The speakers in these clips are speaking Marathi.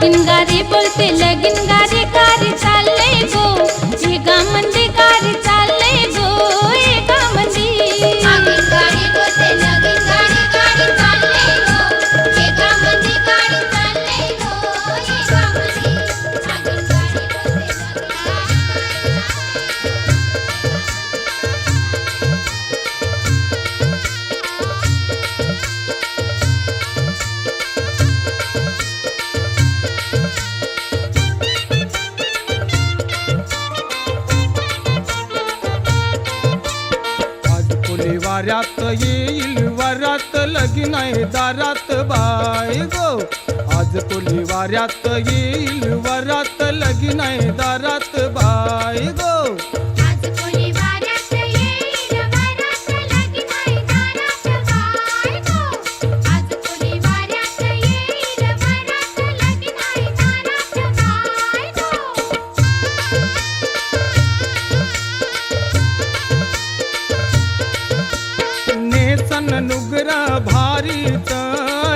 लगीन गारी बोलते लगीन गारी गारी चालले गो एका मंदी गारी चालले गो एका मंदी लगीन गारी बोलते लगीन गारी गारी चालले गो एका मंदी गारी चालले गो एका मंदी लगीन गारी वाऱ्यात येईल वरात लगीन आहे दारात बाय गो आज कोली वाऱ्यात येईल वरात लगीन आहे दारात बाय गो आज कोली वाऱ्यात येईल वरात लगीन आहे दारात बाय गो आज कोली वाऱ्यात येईल वरात लगीन आहे दारात बाय गो नेसन नुगरा भारीच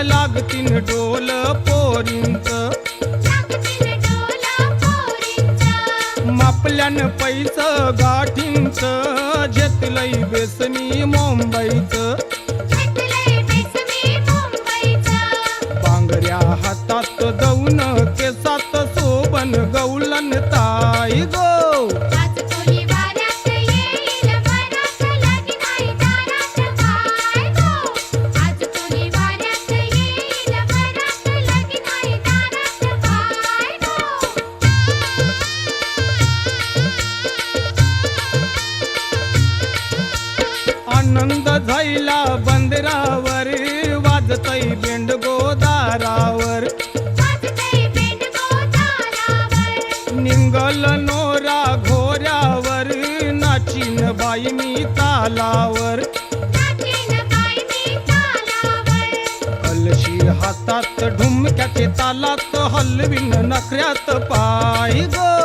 लागतीन डोल पोरींच मापल्यान पैस गाठींच घेतलंय बेसनी मुंबईच बांगड्या हातात दौन केसात सोबन गौलन ताई गो आनंद झायला बंदरावर वाजतय बेंड गोदारावर निंगल नोरा घोऱ्यावर नाचीन बाई मी तालावर कलशी हातात ढुमक्याचे तालात हलविन नखऱ्यात पाय गो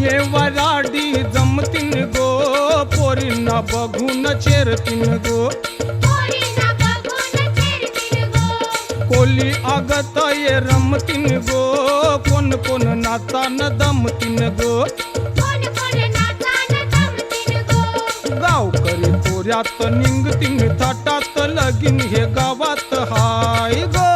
ये वराडी जमतीन गो पोरींना बघून चेरतीन गो कोली आगत ये रमतीन गो कोण कोण नाचान दमतीन गो गावकरी पोऱ्यात निंगतीन थाटात लगीन हे गावात हाय गो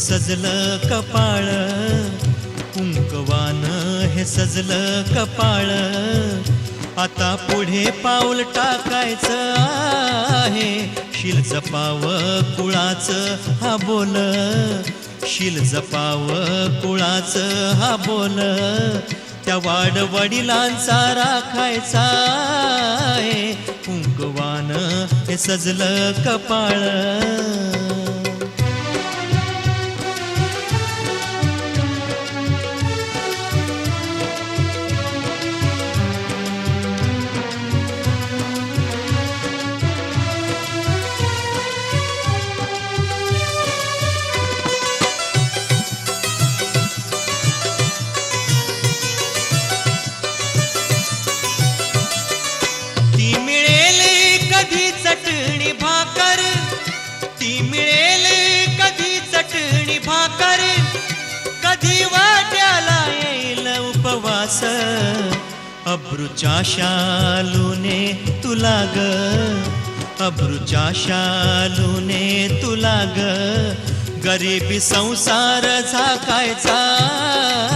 सजलं कपाळ कुंकवान हे सजलं कपाळ आता पुढे पाऊल टाकायचं आहे शील जपाव कुळाचं हा बोल शील जपाव कुळाचं हा बोल त्या वाडवडिलांचा राखायचा आहे कुंकवान हे सजलं कपाळ चटणी भाकर ती मिळे अब्रूच्या शालूने तुला ग, अब्रूच्या शालूने तुला ग, गरिबी संसार झाकायचा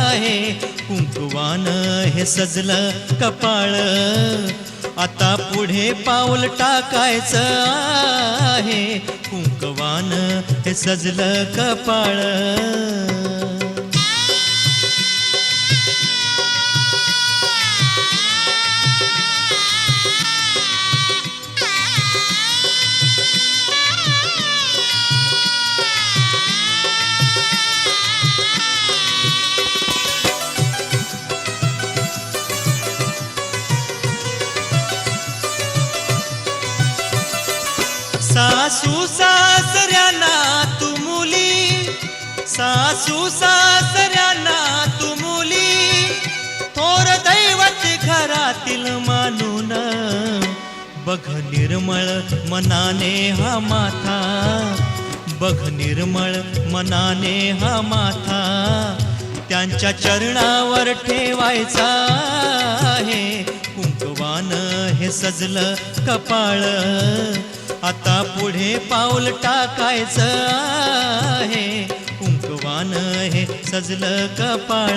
आहे. कुंकवान हे सजलं कपाळ, आता पुढे पाऊल टाकायचं आहे. कुंकवान हे सजलं कपाळ. सासू सासऱ्यांना तू मुली, सासू सासऱ्यांना तू मुली, थोर दैवत घरातील मानून, बघ निर्मळ मनाने हा माथा, बघ निर्मळ मनाने हा माथा, त्यांच्या चरणावर ठेवायचा आहे. कुंकवान हे सजलं कपाळ, आता पुढे पाऊल टाकायचं आहे. कुंकवान हे सजलं कपाळ.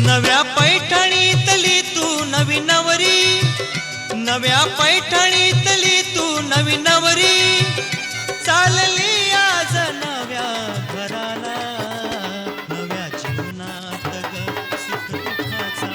नव्या पैठणीतली तू नवी नवरी, नव्या पैठणीतली तू नवी नवरी, चालली आज नव्या घराला, नव्या जीवनात ग सुख दुःखाचा.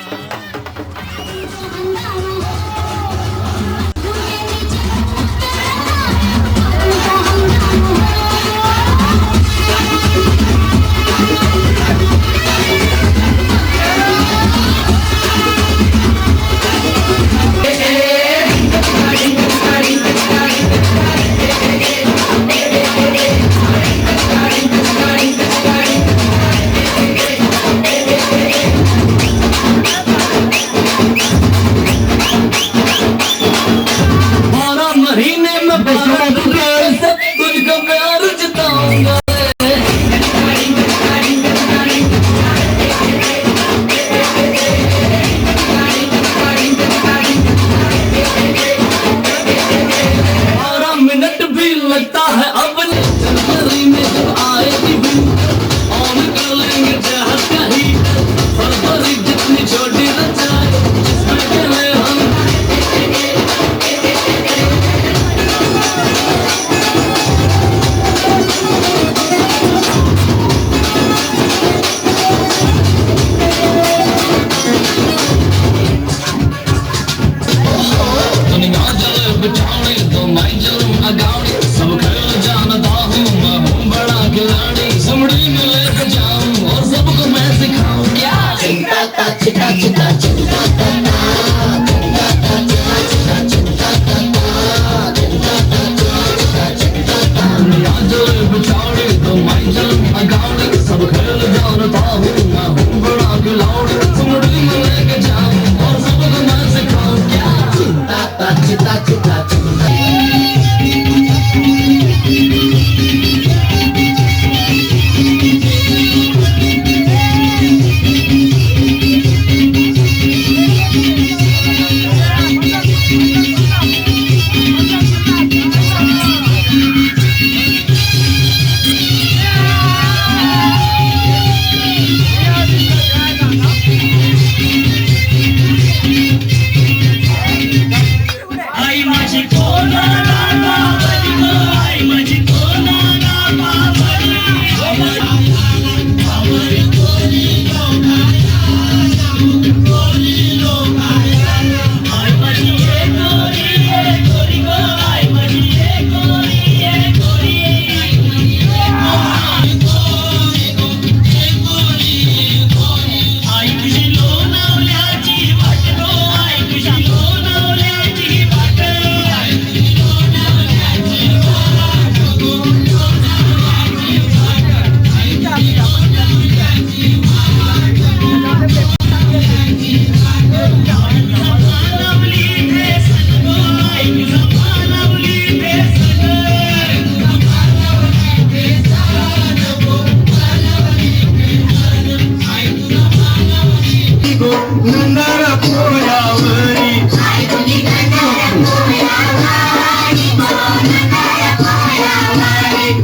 नंदार पोयावरी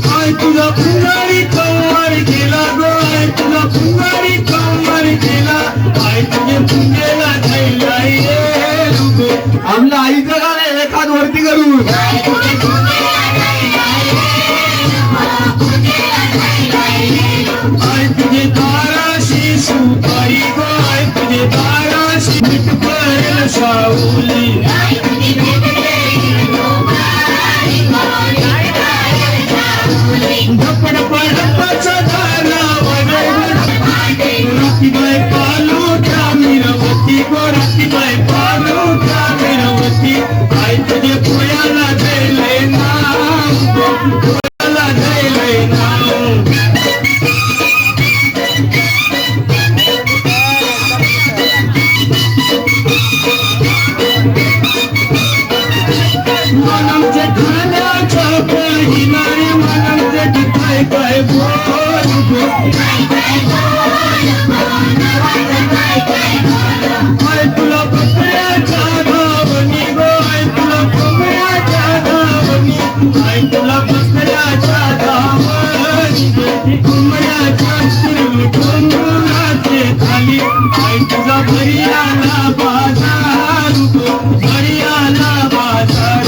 आय तुझा पुंगारी कमर गेला गो आय तुझा पुंगारी कमर गेला आय तुझे पुंगेला थैलाई रे आमला आईचं गाणं एखाद वरती करू आय तुझे दाराशी सुपारी गो आय तुझे दाराशी मीठ पडेल सावली धपडपडपचा धारा रातीबाई पालुटा मीरवती गो रातीबाई पालुटा मीरवती आय तुझे पोयाला गेले नाव गो पोयाला गेले नाव मनमचे खाण्याच्या पहिला रे मनमचे काय काय बोल गो आय तुला बकऱ्याच्या धावणी गो आय तुला बकऱ्याच्या धावणी आय तुला बकऱ्याच्या धावणी कुंबड्याच्या कुंबडाचे खाली आय तुझा भरियाला बाजार गो भरियाला बाजार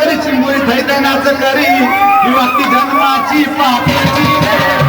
करी चिंबोरी थैतनाच करी ही वाक्ती जन्माची पापाची